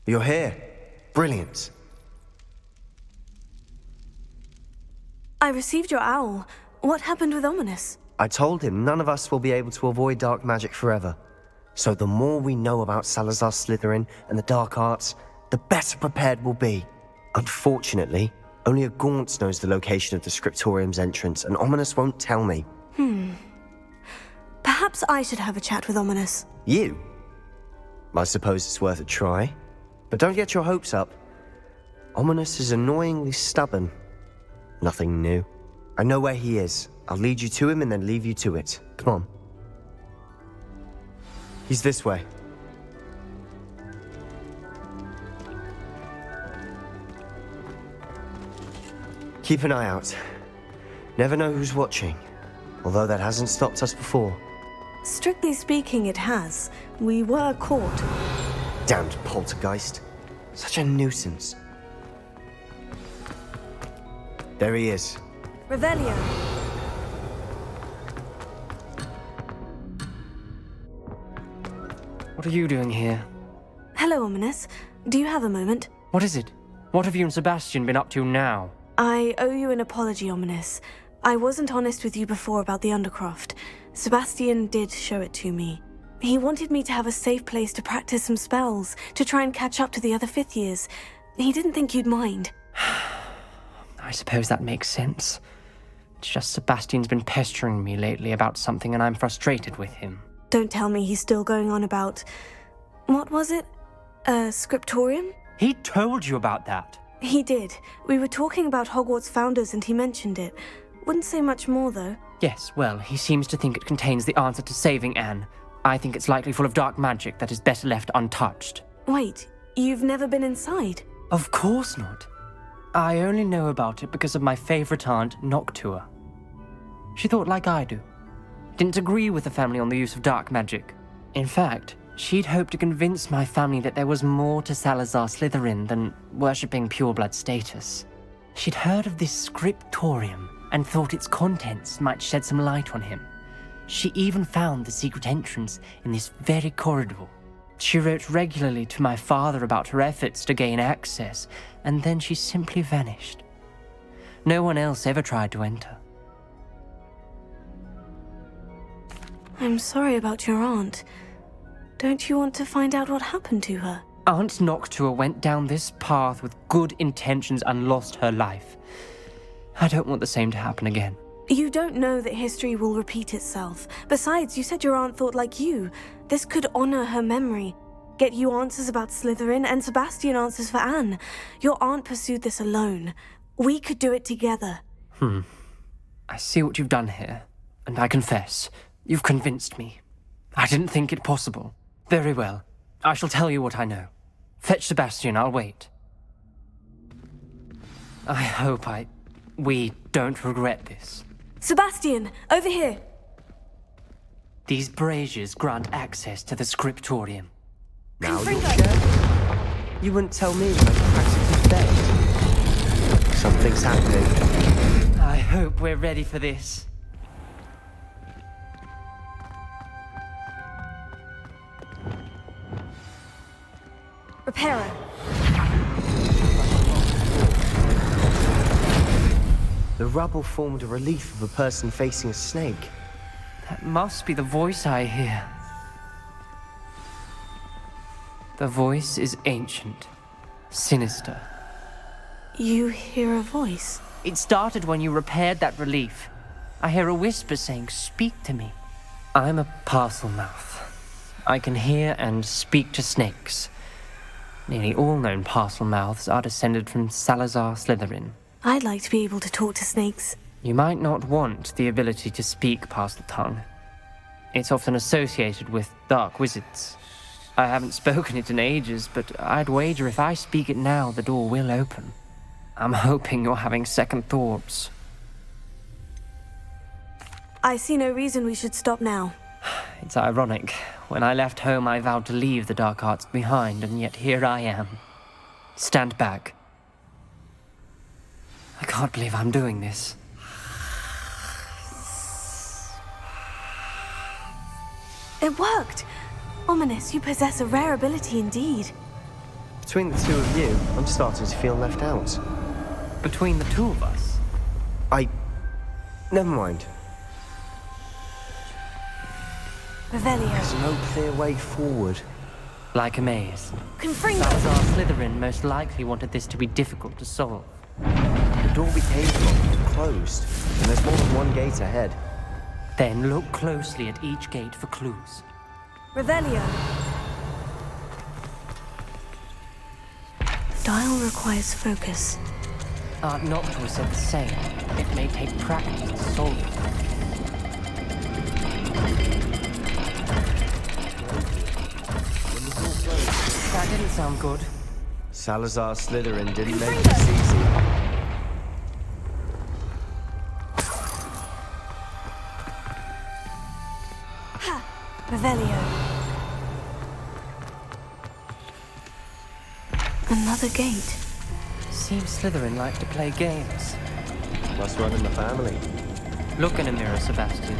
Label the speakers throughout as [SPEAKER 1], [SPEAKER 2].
[SPEAKER 1] You're here. Brilliant.
[SPEAKER 2] I received your owl. What happened with Ominis?
[SPEAKER 1] I told him none of us will be able to avoid dark magic forever. So the more we know about Salazar Slytherin and the dark arts, the better prepared we'll be. Unfortunately, only a Gaunt knows the location of the Scriptorium's entrance, and Ominis won't tell me.
[SPEAKER 2] Perhaps I should have a chat with Ominis.
[SPEAKER 1] You? I suppose it's worth a try. But don't get your hopes up. Ominis is annoyingly stubborn. Nothing new. I know where he is. I'll lead you to him and then leave you to it. Come on. He's this way. Keep an eye out. Never know who's watching. Although that hasn't stopped us before.
[SPEAKER 2] Strictly speaking, it has. We were caught.
[SPEAKER 1] Damned poltergeist. Such a nuisance. There he is.
[SPEAKER 2] Revelio.
[SPEAKER 3] What are you doing here?
[SPEAKER 2] Hello, Ominis. Do you have a moment?
[SPEAKER 3] What is it? What have you and Sebastian been up to now?
[SPEAKER 2] I owe you an apology, Ominis. I wasn't honest with you before about the Undercroft. Sebastian did show it to me. He wanted me to have a safe place to practice some spells, to try and catch up to the other fifth years. He didn't think you'd mind.
[SPEAKER 3] I suppose that makes sense. It's just Sebastian's been pestering me lately about something and I'm frustrated with him.
[SPEAKER 2] Don't tell me he's still going on about... What was it? Scriptorium?
[SPEAKER 3] He told you about that?
[SPEAKER 2] He did. We were talking about Hogwarts founders and he mentioned it. Wouldn't say much more, though.
[SPEAKER 3] Yes, well, he seems to think it contains the answer to saving Anne. I think it's likely full of dark magic that is better left untouched.
[SPEAKER 2] Wait, you've never been inside?
[SPEAKER 3] Of course not. I only know about it because of my favorite aunt, Noctua. She thought like I do. Didn't agree with the family on the use of dark magic. In fact, she'd hoped to convince my family that there was more to Salazar Slytherin than worshipping pureblood status. She'd heard of this Scriptorium and thought its contents might shed some light on him. She even found the secret entrance in this very corridor. She wrote regularly to my father about her efforts to gain access, and then she simply vanished. No one else ever tried to enter.
[SPEAKER 2] I'm sorry about your aunt. Don't you want to find out what happened to her?
[SPEAKER 3] Aunt Noctua went down this path with good intentions and lost her life. I don't want the same to happen again.
[SPEAKER 2] You don't know that history will repeat itself. Besides, you said your aunt thought like you. This could honor her memory. Get you answers about Slytherin and Sebastian answers for Anne. Your aunt pursued this alone. We could do it together.
[SPEAKER 3] I see what you've done here, and I confess, you've convinced me. I didn't think it possible. Very well. I shall tell you what I know. Fetch Sebastian, I'll wait. I hope we don't regret this.
[SPEAKER 2] Sebastian, over here!
[SPEAKER 3] These braziers grant access to the Scriptorium.
[SPEAKER 1] Now you'll share? You wouldn't tell me when I'm practically dead. Something's happening.
[SPEAKER 3] I hope we're ready for this.
[SPEAKER 2] Reparo.
[SPEAKER 1] The rubble formed a relief of a person facing a snake.
[SPEAKER 3] That must be the voice I hear. The voice is ancient, sinister.
[SPEAKER 2] You hear a voice?
[SPEAKER 3] It started when you repaired that relief. I hear a whisper saying, "Speak to me." I'm a parcel mouth. I can hear and speak to snakes. Nearly all known parcel mouths are descended from Salazar Slytherin.
[SPEAKER 2] I'd like to be able to talk to snakes.
[SPEAKER 3] You might not want the ability to speak parcel tongue. It's often associated with dark wizards. I haven't spoken it in ages, but I'd wager if I speak it now, the door will open. I'm hoping you're having second thoughts.
[SPEAKER 2] I see no reason we should stop now.
[SPEAKER 3] It's ironic. When I left home, I vowed to leave the dark arts behind, and yet here I am. Stand back. I can't believe I'm doing this.
[SPEAKER 2] It worked! Ominis, you possess a rare ability indeed.
[SPEAKER 1] Between the two of you, I'm starting to feel left out.
[SPEAKER 3] Between the two of us?
[SPEAKER 1] Never mind.
[SPEAKER 2] Revelio.
[SPEAKER 1] There's no clear way forward.
[SPEAKER 3] Like a maze.
[SPEAKER 2] Confringo.
[SPEAKER 3] Salazar Slytherin most likely wanted this to be difficult to solve.
[SPEAKER 1] The door we came from is closed, and there's more than one gate ahead.
[SPEAKER 3] Then look closely at each gate for clues.
[SPEAKER 2] Revelio. Dial requires focus.
[SPEAKER 3] Aunt Noctua said the same. It may take practice to solve it. That didn't sound good.
[SPEAKER 1] Salazar Slytherin didn't make this easy.
[SPEAKER 2] Ha! Revelio. Another gate.
[SPEAKER 3] Seems Slytherin like to play games.
[SPEAKER 1] Must run in the family.
[SPEAKER 3] Look in a mirror, Sebastian.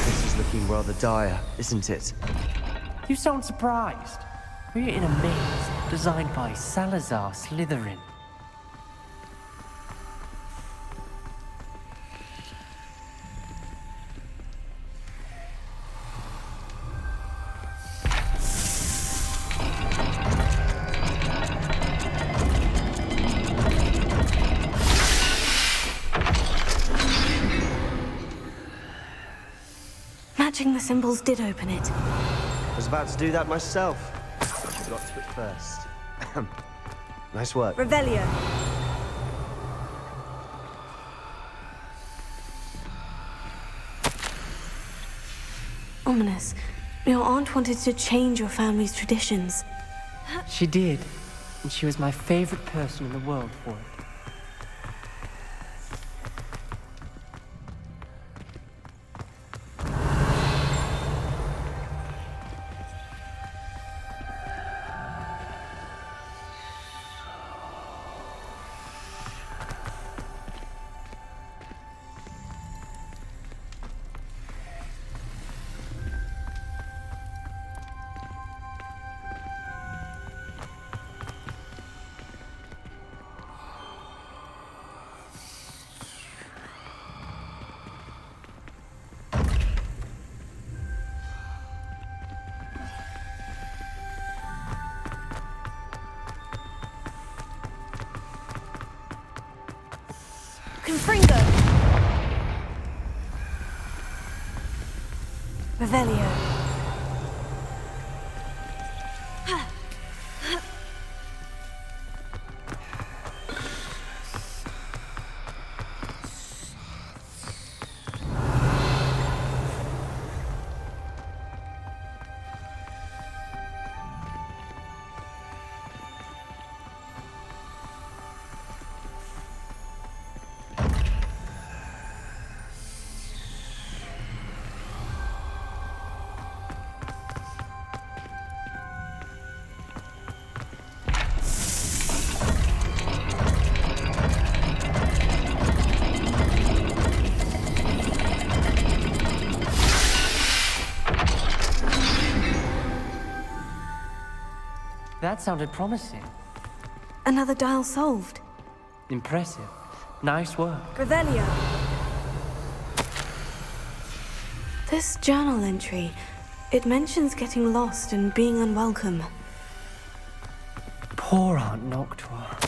[SPEAKER 1] This is looking rather dire, isn't it?
[SPEAKER 3] You sound surprised. We're in a maze designed by Salazar Slytherin.
[SPEAKER 2] Matching the symbols did open it.
[SPEAKER 1] I was about to do that myself. But you got to it first. Nice work.
[SPEAKER 2] Revelio. Ominis, your aunt wanted to change your family's traditions.
[SPEAKER 3] She did, and she was my favorite person in the world for it.
[SPEAKER 2] Confringo. Revelio.
[SPEAKER 3] That sounded promising.
[SPEAKER 2] Another dial solved.
[SPEAKER 3] Impressive. Nice work.
[SPEAKER 2] Revelio. This journal entry, it mentions getting lost and being unwelcome.
[SPEAKER 3] Poor Aunt Noctua.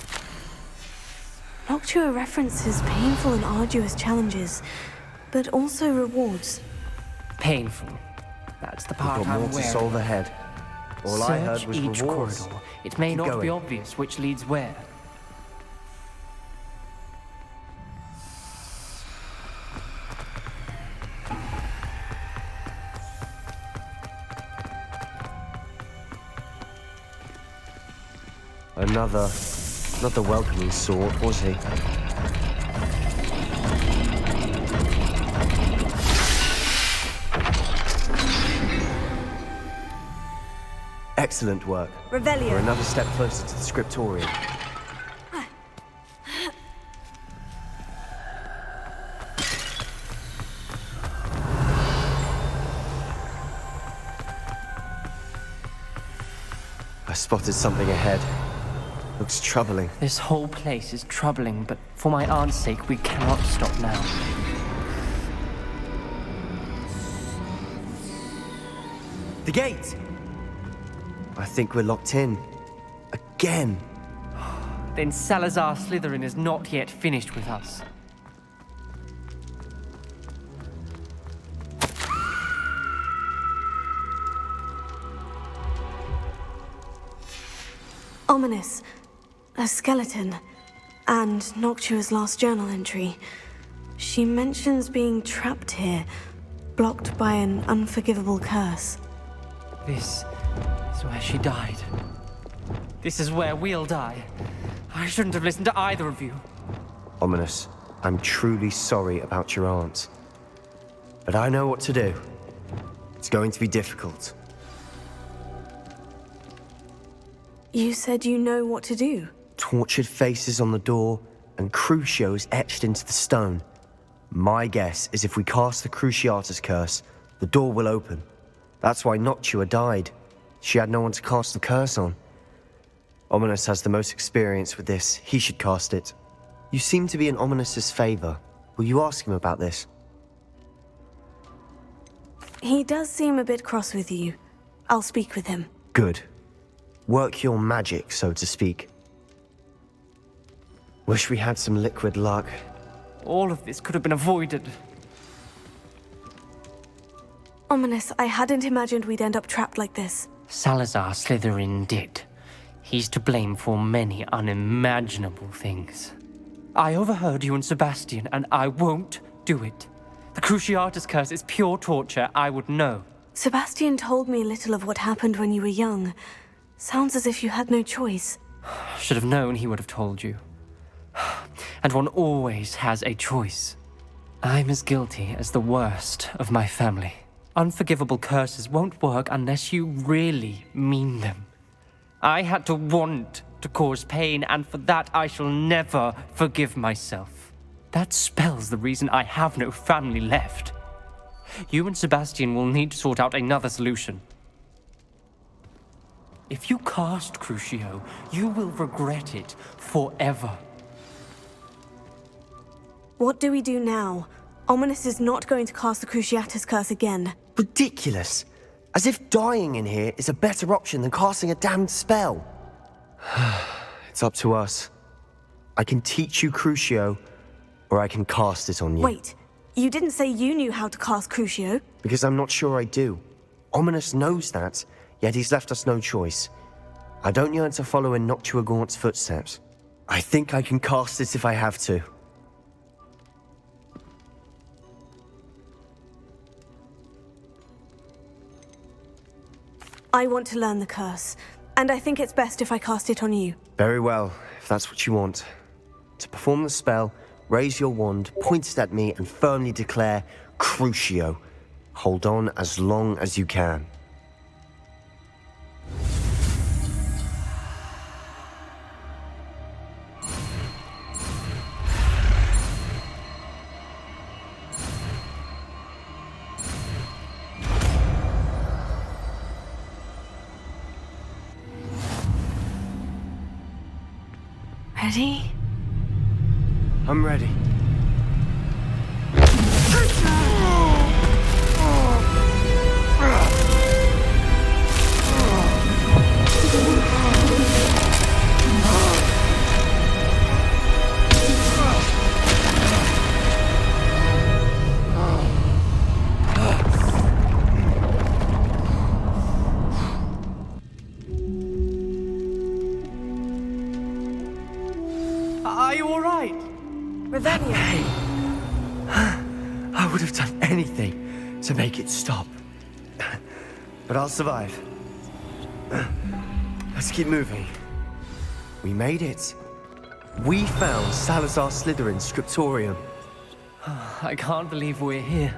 [SPEAKER 2] Noctua references painful and arduous challenges, but also rewards.
[SPEAKER 3] Painful. That's the part
[SPEAKER 1] Got
[SPEAKER 3] I'm
[SPEAKER 1] more to
[SPEAKER 3] aware
[SPEAKER 1] solve
[SPEAKER 3] of.
[SPEAKER 1] ahead. All I heard
[SPEAKER 3] Search
[SPEAKER 1] was
[SPEAKER 3] each
[SPEAKER 1] rewards.
[SPEAKER 3] corridor. It may
[SPEAKER 1] Keep
[SPEAKER 3] not be
[SPEAKER 1] going.
[SPEAKER 3] obvious which leads where.
[SPEAKER 1] Another, not the welcoming sort, was he? Excellent work.
[SPEAKER 2] Revelio.
[SPEAKER 1] We're another step closer to the Scriptorium. spotted something ahead. Looks troubling.
[SPEAKER 3] This whole place is troubling, but for my aunt's sake, we cannot stop now.
[SPEAKER 1] The gate! I think we're locked in. Again.
[SPEAKER 3] Then Salazar Slytherin is not yet finished with us.
[SPEAKER 2] Ominis. A skeleton. And Noctua's last journal entry. She mentions being trapped here, blocked by an unforgivable curse.
[SPEAKER 3] This is where she died. This is where we'll die. I shouldn't have listened to either of you.
[SPEAKER 1] Ominis, I'm truly sorry about your aunt. But I know what to do. It's going to be difficult.
[SPEAKER 2] You said you know what to do.
[SPEAKER 1] Tortured faces on the door, and Crucios etched into the stone. My guess is if we cast the Cruciatus curse, the door will open. That's why Noctua died. She had no one to cast the curse on. Ominis has the most experience with this. He should cast it. You seem to be in Ominis' favor. Will you ask him about this?
[SPEAKER 2] He does seem a bit cross with you. I'll speak with him.
[SPEAKER 1] Good. Work your magic, so to speak. Wish we had some liquid luck.
[SPEAKER 3] All of this could have been avoided.
[SPEAKER 2] Ominis, I hadn't imagined we'd end up trapped like this.
[SPEAKER 3] Salazar Slytherin did. He's to blame for many unimaginable things. I overheard you and Sebastian, and I won't do it. The Cruciatus curse is pure torture, I would know.
[SPEAKER 2] Sebastian told me a little of what happened when you were young. Sounds as if you had no choice.
[SPEAKER 3] Should have known he would have told you. And one always has a choice. I'm as guilty as the worst of my family. Unforgivable curses won't work unless you really mean them. I had to want to cause pain, and for that I shall never forgive myself. That spells the reason I have no family left. You and Sebastian will need to sort out another solution. If you cast Crucio, you will regret it forever.
[SPEAKER 2] What do we do now? Ominis is not going to cast the Cruciatus curse again.
[SPEAKER 1] Ridiculous. As if dying in here is a better option than casting a damned spell. It's up to us. I can teach you Crucio, or I can cast it on you.
[SPEAKER 2] Wait, you didn't say you knew how to cast Crucio?
[SPEAKER 1] Because I'm not sure I do. Ominis knows that, yet he's left us no choice. I don't yearn to follow in Noctua Gaunt's footsteps. I think I can cast it if I have to.
[SPEAKER 2] I want to learn the curse, and I think it's best if I cast it on you.
[SPEAKER 1] Very well, if that's what you want. To perform the spell, raise your wand, point it at me, and firmly declare, Crucio. Hold on as long as you can.
[SPEAKER 2] Ready?
[SPEAKER 1] I'm ready.
[SPEAKER 3] Are you all right?
[SPEAKER 2] Revelio.
[SPEAKER 1] I would have done anything to make it stop. But I'll survive. Let's keep moving. We made it. We found Salazar Slytherin's Scriptorium.
[SPEAKER 3] I can't believe we're here.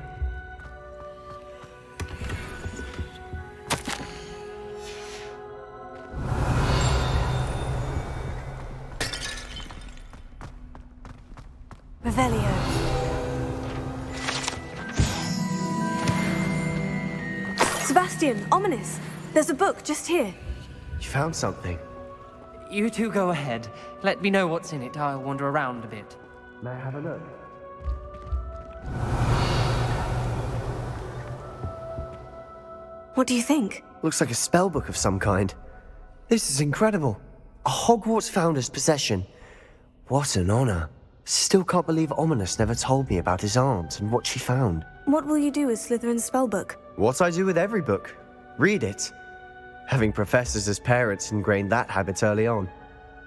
[SPEAKER 2] Revelio. Sebastian, Ominis. There's a book just here.
[SPEAKER 1] You You found something.
[SPEAKER 3] You two go ahead. Let me know what's in it. I'll wander around a bit.
[SPEAKER 1] May I have a look?
[SPEAKER 2] What do you think?
[SPEAKER 1] Looks like a spell book of some kind. This is incredible. A Hogwarts founder's possession. What an honor. Still can't believe Ominis never told me about his aunt and what she found.
[SPEAKER 2] What will you do with Slytherin's spellbook?
[SPEAKER 1] What I do with every book. Read it. Having professors as parents ingrained that habit early on.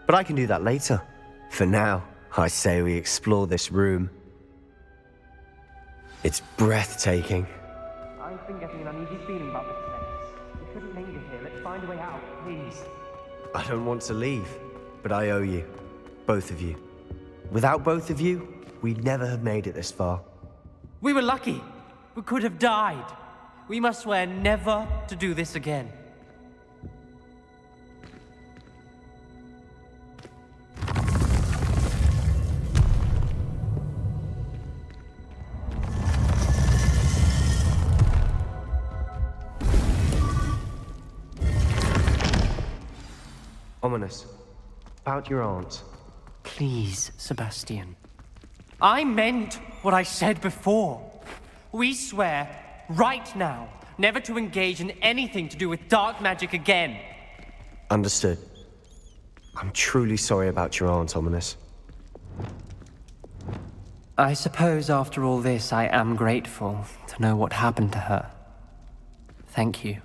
[SPEAKER 1] But I can do that later. For now, I say we explore this room. It's breathtaking.
[SPEAKER 3] I've been getting an uneasy feeling about this place. We shouldn't linger here. Let's find a way out, please.
[SPEAKER 1] I don't want to leave, but I owe you. Both of you. Without both of you, we'd never have made it this far.
[SPEAKER 3] We were lucky. We could have died. We must swear never to do this again.
[SPEAKER 1] Ominis, about your aunt.
[SPEAKER 3] Please, Sebastian. I meant what I said before. We swear, right now, never to engage in anything to do with dark magic again.
[SPEAKER 1] Understood. I'm truly sorry about your aunt, Ominis.
[SPEAKER 3] I suppose after all this, I am grateful to know what happened to her. Thank you.